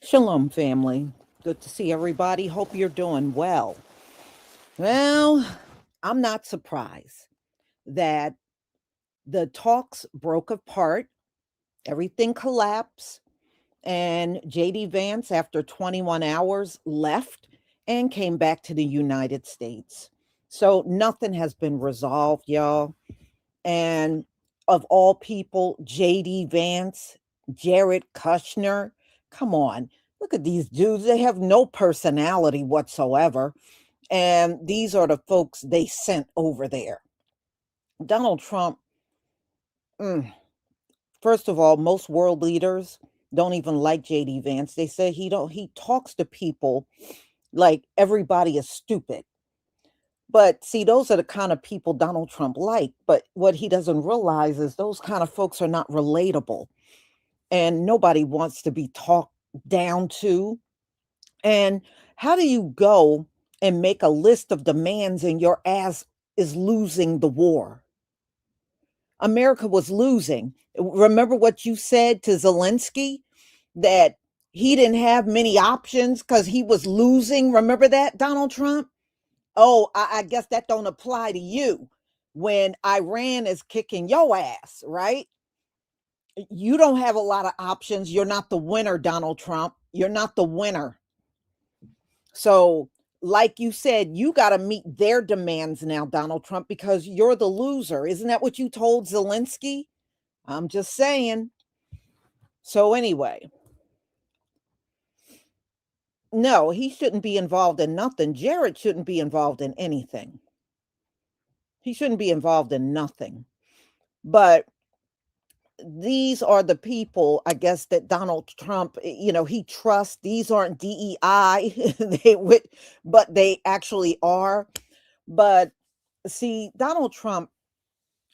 Shalom, family. Good to see everybody. Hope you're doing well. Well, I'm not surprised that the talks broke apart, everything collapsed, and JD Vance, after 21 hours, left and came back to the United States. So nothing has been resolved, y'all. And of all people, JD Vance, Jared Kushner, come on. Look at these dudes. They have no personality whatsoever. And these are the folks they sent over there. Donald Trump, first of all, most world leaders don't even like JD Vance. They say he talks to people like everybody is stupid. But see, those are the kind of people Donald Trump like. But what he doesn't realize is those kind of folks are not relatable. And nobody wants to be talked down to. And how do you go and make a list of demands and your ass is losing the war? America was losing. Remember what you said to Zelensky, that he didn't have many options because he was losing? Remember that, Donald Trump? Oh, I guess that don't apply to you when Iran is kicking your ass, right? You don't have a lot of options. You're not the winner, Donald Trump. You're not the winner. So, like you said, you got to meet their demands now, Donald Trump, because you're the loser. Isn't that what you told Zelensky? I'm just saying. So, anyway, no, he shouldn't be involved in nothing. Jared shouldn't be involved in anything. He shouldn't be involved in nothing. But these are the people, I guess, that Donald Trump, he trusts. These aren't DEI, but they actually are. But see, Donald Trump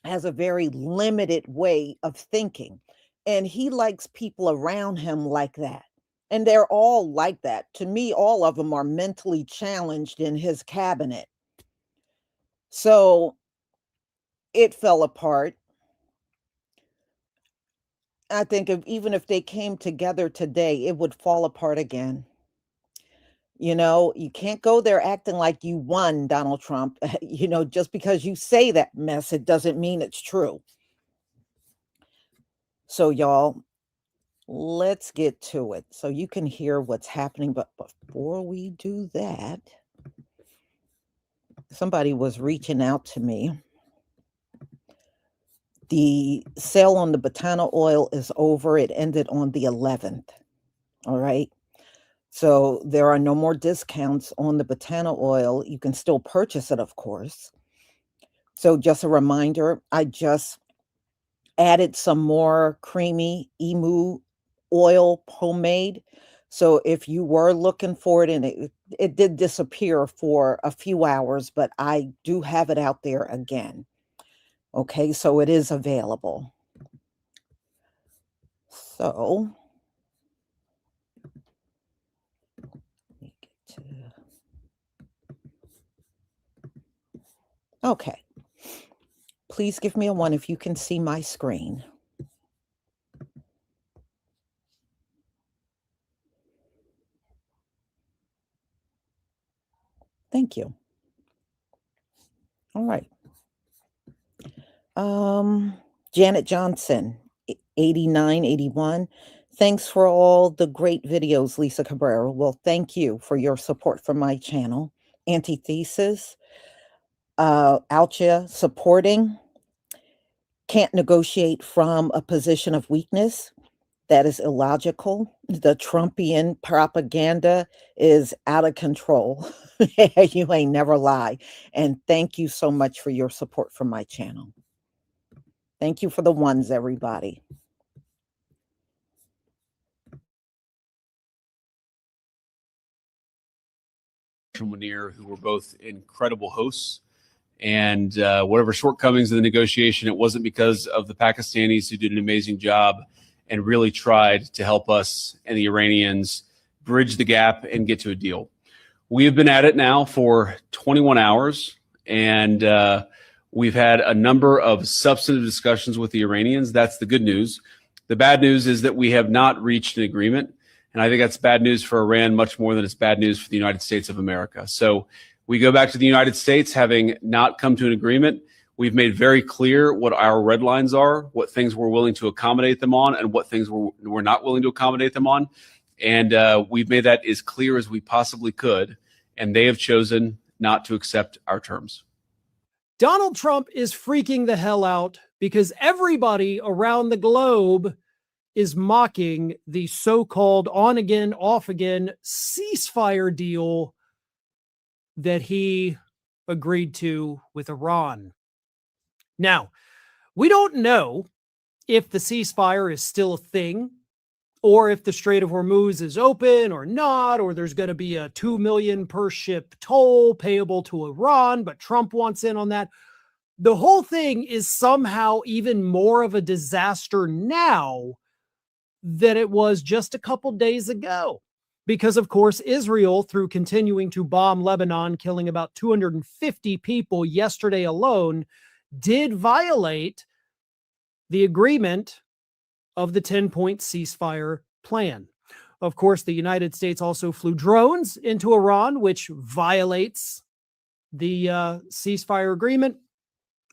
has a very limited way of thinking, and he likes people around him like that. And they're all like that. To me, all of them are mentally challenged in his cabinet. So it fell apart. I think even if they came together today, it would fall apart again. You can't go there acting like you won, Donald Trump. Just because you say that mess, it doesn't mean it's true. So, y'all, let's get to it so you can hear what's happening. But before we do that, somebody was reaching out to me. The sale on the botano oil is over. It ended on the 11th. All right. So there are no more discounts on the botano oil. You can still purchase it, of course. So just a reminder, I just added some more creamy emu oil pomade. So if you were looking for it, and it did disappear for a few hours, but I do have it out there again. Okay, so it is available. So let me get to... Okay. Please give me a 1 if you can see my screen. Thank you. All right. Janet Johnson, 8981. Thanks for all the great videos, Lisa Cabrera. Well, thank you for your support for my channel. Antithesis, Alchia supporting. Can't negotiate from a position of weakness. That is illogical. The Trumpian propaganda is out of control. You ain't never lie. And thank you so much for your support for my channel. Thank you for the ones, everybody. Munir, who were both incredible hosts. And whatever shortcomings in the negotiation, it wasn't because of the Pakistanis, who did an amazing job and really tried to help us and the Iranians bridge the gap and get to a deal. We have been at it now for 21 hours, and we've had a number of substantive discussions with the Iranians. That's the good news. The bad news is that we have not reached an agreement. And I think that's bad news for Iran, much more than it's bad news for the United States of America. So we go back to the United States having not come to an agreement. We've made very clear what our red lines are, what things we're willing to accommodate them on, and what things we're not willing to accommodate them on. And we've made that as clear as we possibly could. And they have chosen not to accept our terms. Donald Trump is freaking the hell out because everybody around the globe is mocking the so-called on again, off again ceasefire deal that he agreed to with Iran. Now, we don't know if the ceasefire is still a thing, or if the Strait of Hormuz is open or not, or there's going to be a $2 million per ship toll payable to Iran, but Trump wants in on that. The whole thing is somehow even more of a disaster now than it was just a couple days ago. Because, of course, Israel, through continuing to bomb Lebanon, killing about 250 people yesterday alone, did violate the agreement of the 10-point ceasefire plan. Of course, the United States also flew drones into Iran, which violates the ceasefire agreement.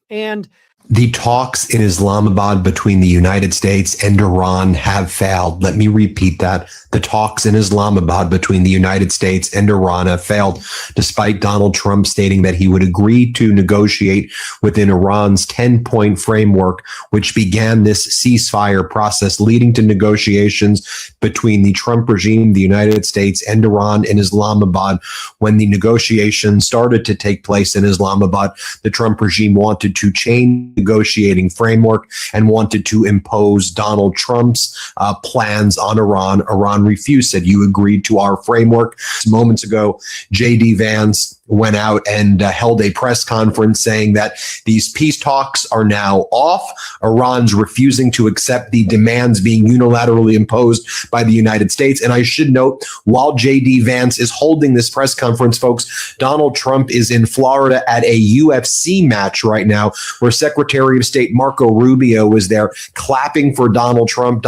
And the talks in Islamabad between the United States and Iran have failed. Let me repeat that. The talks in Islamabad between the United States and Iran have failed, despite Donald Trump stating that he would agree to negotiate within Iran's 10-point framework, which began this ceasefire process, leading to negotiations between the Trump regime, the United States, and Iran in Islamabad. When the negotiations started to take place in Islamabad, the Trump regime wanted to change negotiating framework and wanted to impose Donald Trump's plans on Iran. Iran refused, said, "You agreed to our framework." Moments ago, J.D. Vance went out and held a press conference saying that these peace talks are now off. Iran's refusing to accept the demands being unilaterally imposed by the United States. And I should note, while J.D. Vance is holding this press conference, folks, Donald Trump is in Florida at a UFC match right now, where Secretary of State Marco Rubio was there clapping for Donald Trump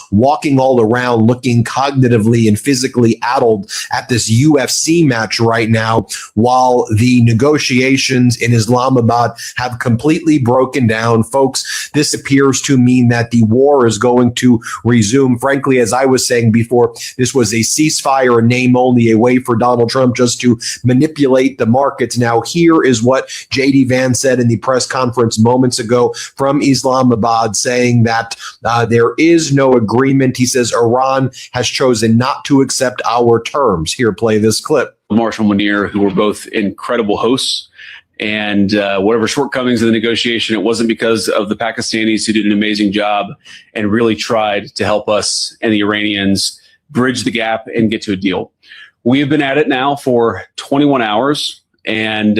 walking all around looking cognitively and physically addled at this UFC match right now, while the negotiations in Islamabad have completely broken down. Folks, this appears to mean that the war is going to resume. Frankly, as I was saying before, this was a ceasefire in name only, a way for Donald Trump just to manipulate the markets. Now, here is what J.D. Vance said in the press conference moments ago from Islamabad, saying that there is no agreement. He says Iran has chosen not to accept our terms. Here, play this clip. Marshall Munir, who were both incredible hosts, and whatever shortcomings in the negotiation, it wasn't because of the Pakistanis, who did an amazing job and really tried to help us and the Iranians bridge the gap and get to a deal. We have been at it now for 21 hours, and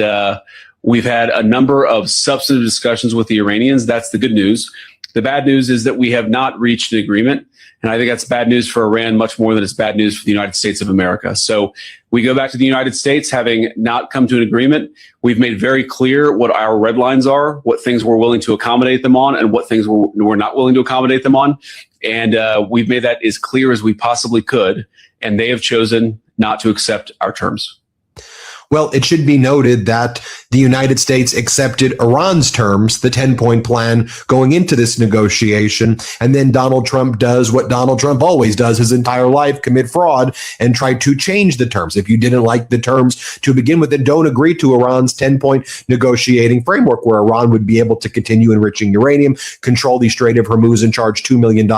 we've had a number of substantive discussions with the Iranians. That's the good news. The bad news is that we have not reached an agreement. And I think that's bad news for Iran, much more than it's bad news for the United States of America. So we go back to the United States having not come to an agreement. We've made very clear what our red lines are, what things we're willing to accommodate them on, and what things we're not willing to accommodate them on. And we've made that as clear as we possibly could. And they have chosen not to accept our terms. Well, it should be noted that the United States accepted Iran's terms, the 10-point plan, going into this negotiation. And then Donald Trump does what Donald Trump always does his entire life, commit fraud and try to change the terms. If you didn't like the terms to begin with, then don't agree to Iran's 10-point negotiating framework, where Iran would be able to continue enriching uranium, control the Strait of Hormuz, and charge $2 million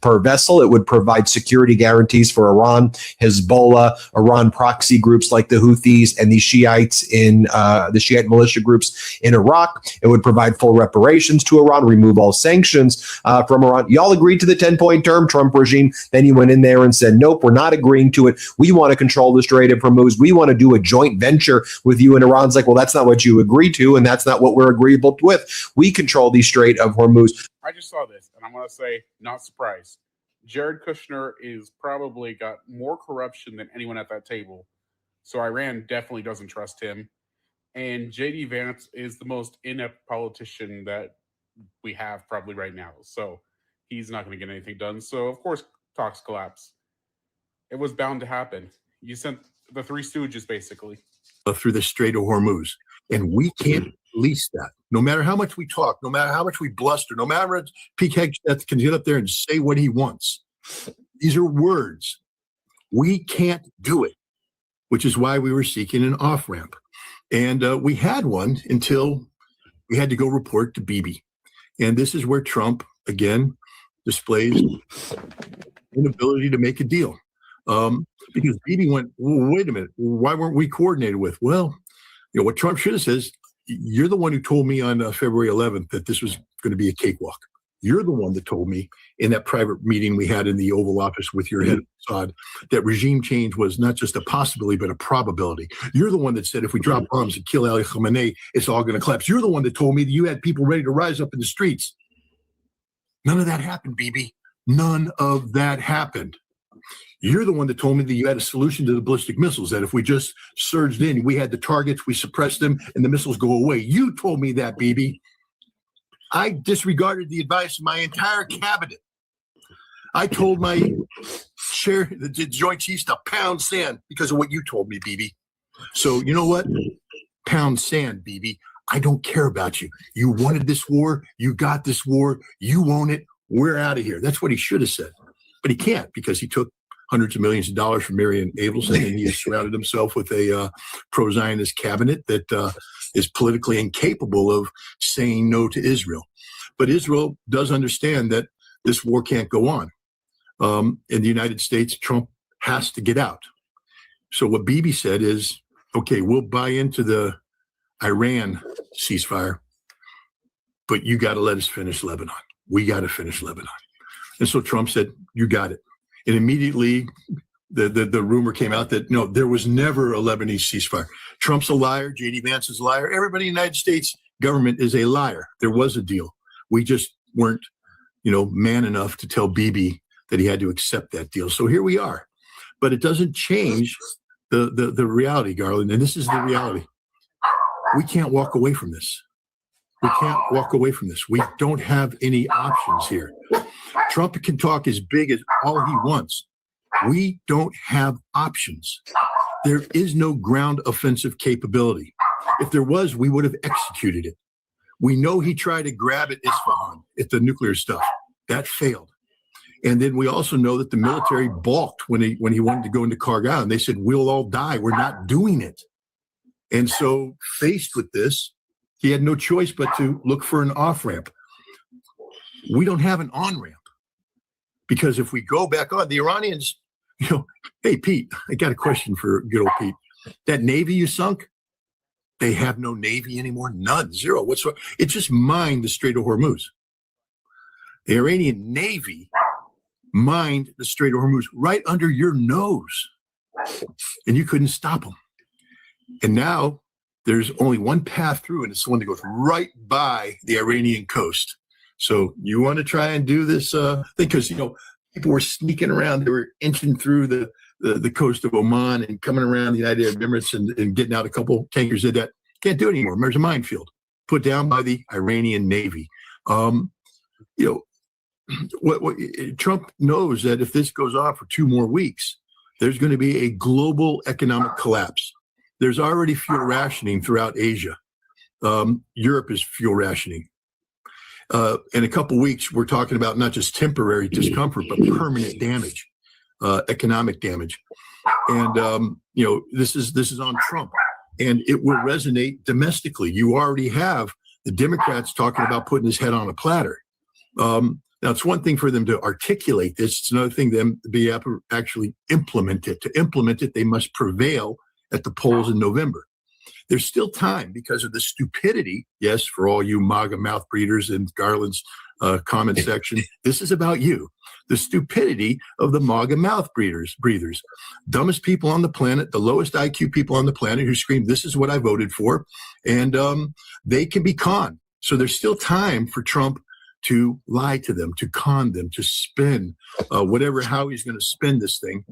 per vessel. It would provide security guarantees for Iran, Hezbollah, Iran proxy groups like the Houthis, and the Shiites in the Shiite militia groups in Iraq. It would provide full reparations to Iran, remove all sanctions from Iran. Y'all agreed to the 10-point term, Trump regime. Then you went in there and said, nope, we're not agreeing to it. We want to control the Strait of Hormuz. We want to do a joint venture with you. And Iran's like, well, that's not what you agreed to, and that's not what we're agreeable with. We control the Strait of Hormuz. I just saw this, and I'm going to say, not surprised. Jared Kushner is probably got more corruption than anyone at that table. So Iran definitely doesn't trust him. And J.D. Vance is the most inept politician that we have probably right now. So he's not going to get anything done. So, of course, talks collapse. It was bound to happen. You sent the Three Stooges, basically. Through the Strait of Hormuz. And we can't release that. No matter how much we talk, no matter how much we bluster, no matter what Pete Hegseth can get up there and say what he wants. These are words. We can't do it, which is why we were seeking an off-ramp. And we had one until we had to go report to Bibi. And this is where Trump, again, displays inability to make a deal. Because Bibi went, well, wait a minute, why weren't we coordinated with? Well, what Trump should have said is, you're the one who told me on February 11th that this was going to be a cakewalk. You're the one that told me in that private meeting we had in the Oval Office with your head of Assad that regime change was not just a possibility, but a probability. You're the one that said if we drop bombs and kill Ali Khamenei, it's all going to collapse. You're the one that told me that you had people ready to rise up in the streets. None of that happened, Bibi. None of that happened. You're the one that told me that you had a solution to the ballistic missiles, that if we just surged in, we had the targets, we suppressed them, and the missiles go away. You told me that, Bibi. I disregarded the advice of my entire cabinet. I told my chair, the Joint Chiefs, to pound sand because of what you told me, Bibi. So you know what? Pound sand, Bibi. I don't care about you. You wanted this war. You got this war. You own it. We're out of here. That's what he should have said. But he can't because he took hundreds of millions of dollars from Marion Abelson, and he has surrounded himself with a pro-Zionist cabinet that is politically incapable of saying no to Israel. But Israel does understand that this war can't go on. In the United States, Trump has to get out. So what Bibi said is, okay, we'll buy into the Iran ceasefire, but you got to let us finish Lebanon. We got to finish Lebanon. And so Trump said, you got it. And immediately the rumor came out that, no, there was never a Lebanese ceasefire. Trump's a liar. J.D. Vance is a liar. Everybody in the United States government is a liar. There was a deal. We just weren't, man enough to tell Bibi that he had to accept that deal. So here we are. But it doesn't change the reality, Garland. And this is the reality. We can't walk away from this. We can't walk away from this. We don't have any options here. Trump can talk as big as all he wants. We don't have options. There is no ground offensive capability. If there was, we would have executed it. We know he tried to grab at Isfahan, at the nuclear stuff. That failed. And then we also know that the military balked when he wanted to go into Kargil, and they said, we'll all die. We're not doing it. And so faced with this, he had no choice but to look for an off-ramp. We don't have an on-ramp. Because if we go back on, the Iranians, hey, Pete, I got a question for good old Pete. That Navy you sunk, they have no Navy anymore. None, zero whatsoever. It just mined the Strait of Hormuz. The Iranian Navy mined the Strait of Hormuz right under your nose. And you couldn't stop them. And now there's only one path through, and it's the one that goes right by the Iranian coast. So you want to try and do this thing because, people were sneaking around. They were inching through the coast of Oman and coming around the United Arab Emirates and getting out a couple tankers did that. Can't do it anymore. There's a minefield put down by the Iranian Navy. What Trump knows that if this goes on for 2 more weeks, there's going to be a global economic collapse. There's already fuel rationing throughout Asia. Europe is fuel rationing. In a couple of weeks, we're talking about not just temporary discomfort, but permanent damage, economic damage. And, this is on Trump, and it will resonate domestically. You already have the Democrats talking about putting his head on a platter. Now, it's one thing for them to articulate this. It's another thing them to be able to actually implement it. To implement it, they must prevail at the polls in November. There's still time because of the stupidity. Yes, for all you MAGA mouth breeders in Garland's comment section, this is about you. The stupidity of the MAGA mouth breathers. Dumbest people on the planet, the lowest IQ people on the planet who scream, this is what I voted for. And they can be conned. So there's still time for Trump to lie to them, to con them, to spin how he's going to spin this thing.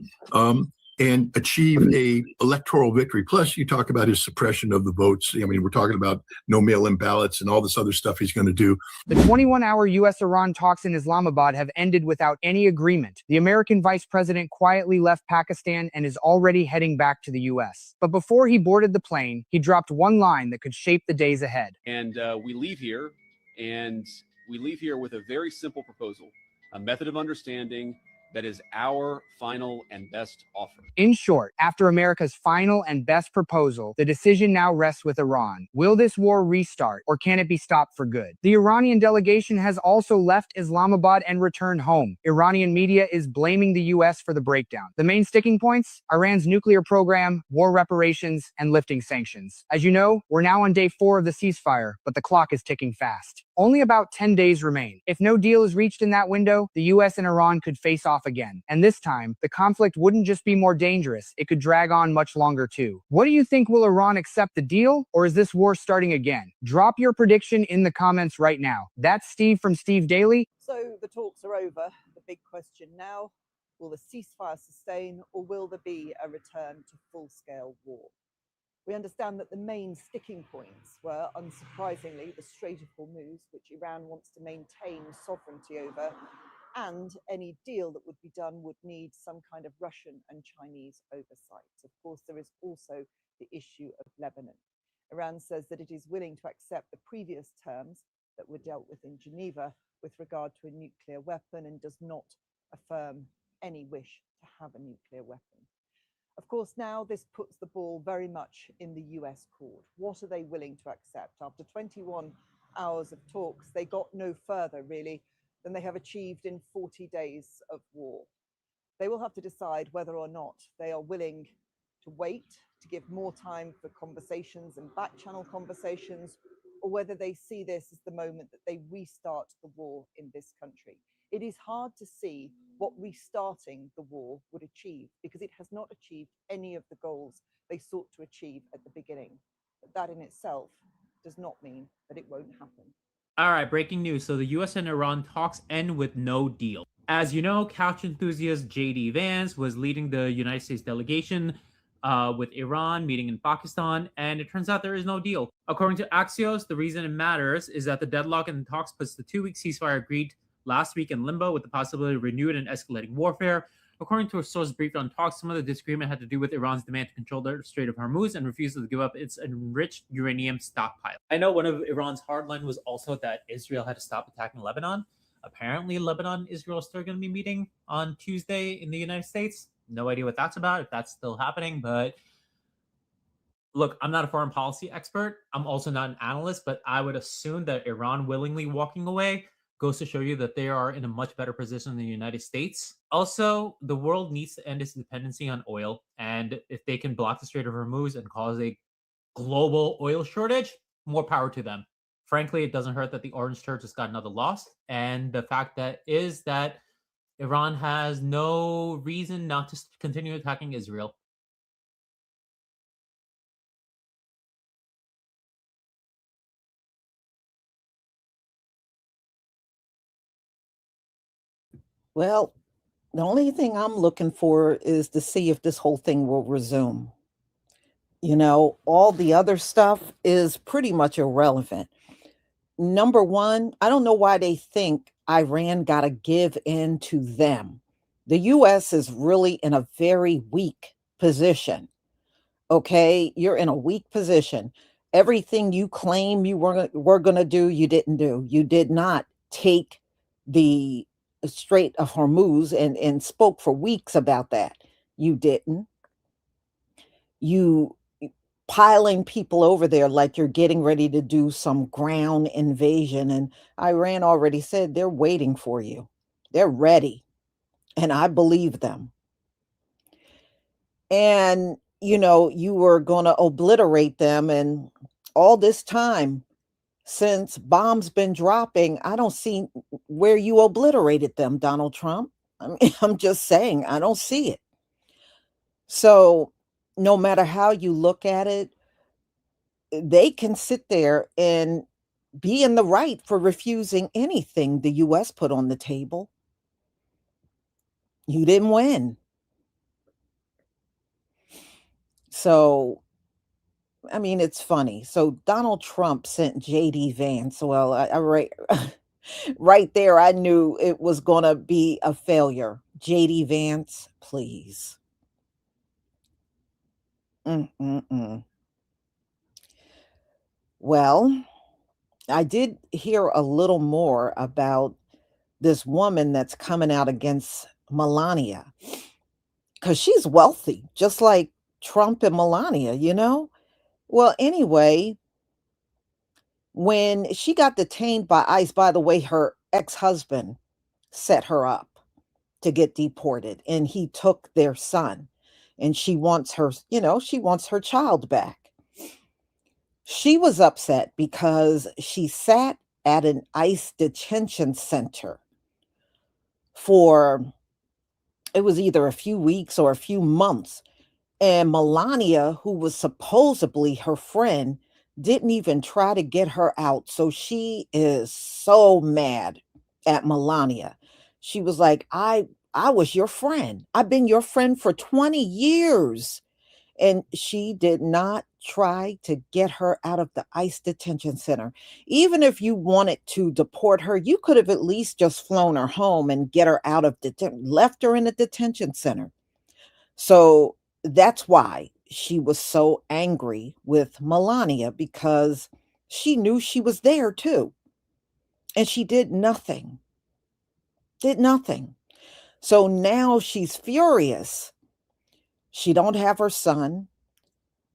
and achieve a electoral victory. Plus, you talk about his suppression of the votes. I mean, we're talking about no mail-in ballots and all this other stuff he's going to do. The 21-hour U.S.-Iran talks in Islamabad have ended without any agreement. The American vice president quietly left Pakistan and is already heading back to the U.S. But before he boarded the plane, he dropped one line that could shape the days ahead. And we leave here with a very simple proposal, a method of understanding that is our final and best offer. In short, after America's final and best proposal, the decision now rests with Iran. Will this war restart, or can it be stopped for good? The Iranian delegation has also left Islamabad and returned home. Iranian media is blaming the U.S. for the breakdown. The main sticking points? Iran's nuclear program, war reparations, and lifting sanctions. As you know, we're now on day 4 of the ceasefire, but the clock is ticking fast. Only about 10 days remain. If no deal is reached in that window, the U.S. and Iran could face off again. And this time, the conflict wouldn't just be more dangerous, it could drag on much longer too. What do you think? Will Iran accept the deal, or is this war starting again? Drop your prediction in the comments right now. That's Steve from Steve Daily. So the talks are over. The big question now, will the ceasefire sustain, or will there be a return to full-scale war? We understand that the main sticking points were, unsurprisingly, the Strait of Hormuz, which Iran wants to maintain sovereignty over, and any deal that would be done would need some kind of Russian and Chinese oversight. Of course, there is also the issue of Lebanon. Iran says that it is willing to accept the previous terms that were dealt with in Geneva with regard to a nuclear weapon and does not affirm any wish to have a nuclear weapon. Of course, now this puts the ball very much in the US court. What are they willing to accept? After 21 hours of talks, they got no further, really, than they have achieved in 40 days of war. They will have to decide whether or not they are willing to wait, to give more time for conversations and back-channel conversations, or whether they see this as the moment that they restart the war in this country. It is hard to see what restarting the war would achieve, because it has not achieved any of the goals they sought to achieve at the beginning. But that in itself does not mean that it won't happen. All right, breaking news. So the US and Iran talks end with no deal. As you know, couch enthusiast JD Vance was leading the United States delegation with Iran meeting in Pakistan, and it turns out there is no deal. According to Axios, the reason it matters is that the deadlock in the talks puts the 2-week ceasefire agreed last week in limbo, with the possibility of renewed and escalating warfare. According to a source briefed on talks, some of the disagreement had to do with Iran's demand to control the Strait of Hormuz and refusal to give up its enriched uranium stockpile. I know one of Iran's hardline was also that Israel had to stop attacking Lebanon. Apparently, Lebanon and Israel are still going to be meeting on Tuesday in the United States. No idea what that's about, if that's still happening. But look, I'm not a foreign policy expert. I'm also not an analyst, but I would assume that Iran willingly walking away goes to show you that they are in a much better position than the United States. Also, the world needs to end its dependency on oil. And if they can block the Strait of Hormuz and cause a global oil shortage, more power to them. Frankly, it doesn't hurt that the Orange Church has got another loss. And the fact that is that Iran has no reason not to continue attacking Israel. Well, the only thing I'm looking for is to see if this whole thing will resume. You know, all the other stuff is pretty much irrelevant. Number one, I don't know why they think Iran got to give in to them. The US is really in a very weak position. Okay, you're in a weak position. Everything you claim you were going to do, you didn't do. You did not take the Strait of Hormuz and spoke for weeks about that. You didn't. You piling people over there like you're getting ready to do some ground invasion. And Iran already said they're waiting for you. They're ready. And I believe them. And, you know, you were going to obliterate them. And all this time, since bombs been dropping, I don't see where you obliterated them, Donald Trump. I mean, I'm just saying, I don't see it. So no matter how you look at it, they can sit there and be in the right for refusing anything the US put on the table. You didn't win. So, I mean, it's funny. So Donald Trump sent JD Vance. Well, I right right there, I knew it was gonna be a failure. JD Vance, please. Mm-mm-mm. Well, I did hear a little more about this woman that's coming out against Melania because she's wealthy, just like Trump and Melania, you know? Well, anyway, when she got detained by ICE, by the way, her ex-husband set her up to get deported and he took their son and she wants her, she wants her child back. She was upset because she sat at an ICE detention center for it was either a few weeks or a few months. And Melania, who was supposedly her friend, didn't even try to get her out. So she is so mad at Melania. She was like, I was your friend. I've been your friend for 20 years. And she did not try to get her out of the ICE detention center. Even if you wanted to deport her, you could have at least just flown her home and get her out of left her in the detention center. So that's why she was so angry with Melania because she knew she was there too. And she did nothing. Did nothing. So now she's furious. She don't have her son.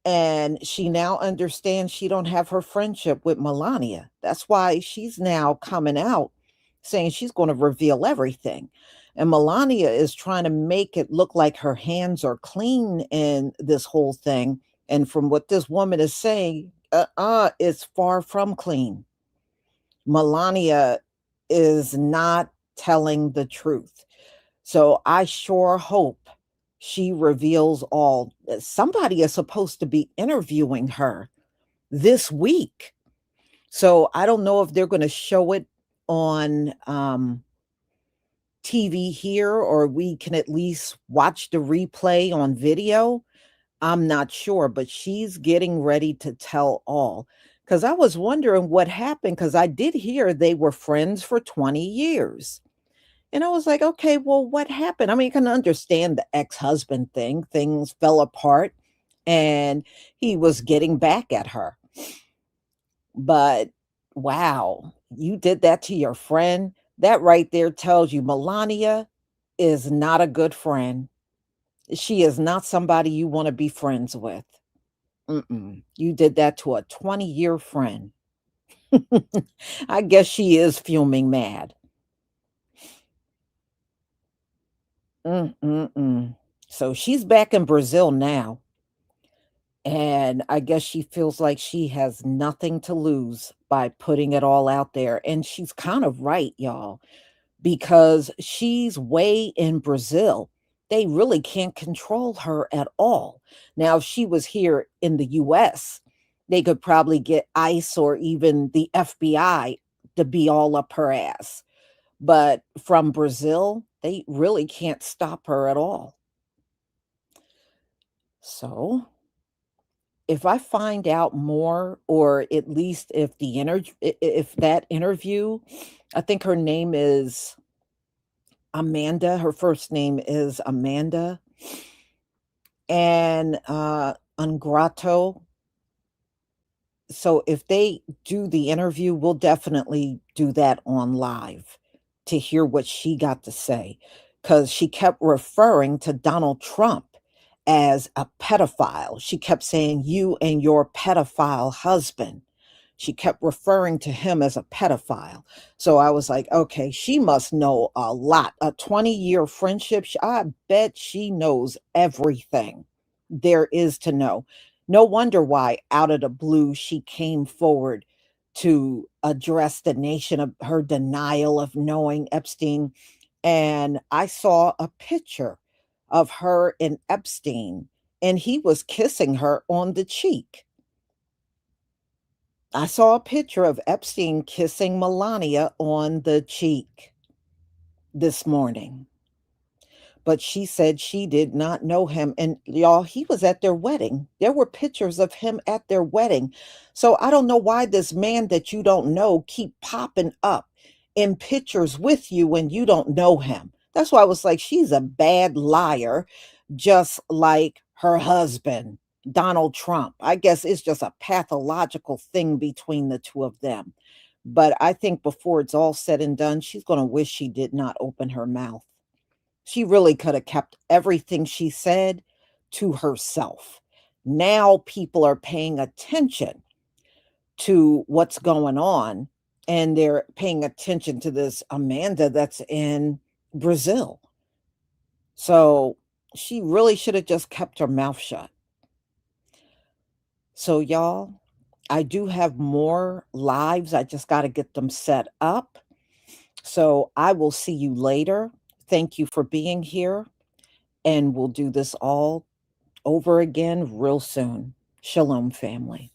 And she now understands she don't have her friendship with Melania. That's why she's now coming out saying she's going to reveal everything. And Melania is trying to make it look like her hands are clean in this whole thing. And from what this woman is saying, it's far from clean. Melania is not telling the truth. So I sure hope she reveals all. Somebody is supposed to be interviewing her this week. So I don't know if they're going to show it on TV here or we can at least watch the replay on video. I'm not sure, but she's getting ready to tell all. Because I was wondering what happened because I did hear they were friends for 20 years. And I was like, okay, well, what happened? I mean, I can understand the ex-husband thing. Things fell apart and he was getting back at her. But wow, you did that to your friend. That right there tells you Melania is not a good friend. She is not somebody you want to be friends with. Mm-mm. You did that to a 20-year friend. I guess she is fuming mad. Mm-mm-mm. So she's back in Brazil now. And I guess she feels like she has nothing to lose by putting it all out there. And she's kind of right, y'all, because she's way in Brazil. They really can't control her at all. Now, if she was here in the US, they could probably get ICE or even the FBI to be all up her ass. But from Brazil, they really can't stop her at all. So if I find out more, or at least if if that interview, I think her name is Amanda, her first name is Amanda, and Ungrato. So if they do the interview, we'll definitely do that on live to hear what she got to say, because she kept referring to Donald Trump as a pedophile. She kept saying, you and your pedophile husband. She kept referring to him as a pedophile. So I was like, okay, she must know a lot. A 20-year friendship. I bet she knows everything there is to know. No wonder why, out of the blue, she came forward to address the nation of her denial of knowing Epstein. And I saw a picture of her and Epstein, and he was kissing her on the cheek. I saw a picture of Epstein kissing Melania on the cheek this morning. but she said she did not know him. And y'all, he was at their wedding. There were pictures of him at their wedding. So I don't know why this man that you don't know keep popping up in pictures with you when you don't know him. That's why I was like, she's a bad liar, just like her husband, Donald Trump. I guess it's just a pathological thing between the two of them. But I think before it's all said and done, she's going to wish she did not open her mouth. She really could have kept everything she said to herself. Now people are paying attention to what's going on, and they're paying attention to this Amanda that's in Brazil. So she really should have just kept her mouth shut. So, y'all, I do have more lives. I just got to get them set up. So I will see you later. Thank you for being here. And we'll do this all over again real soon. Shalom, family.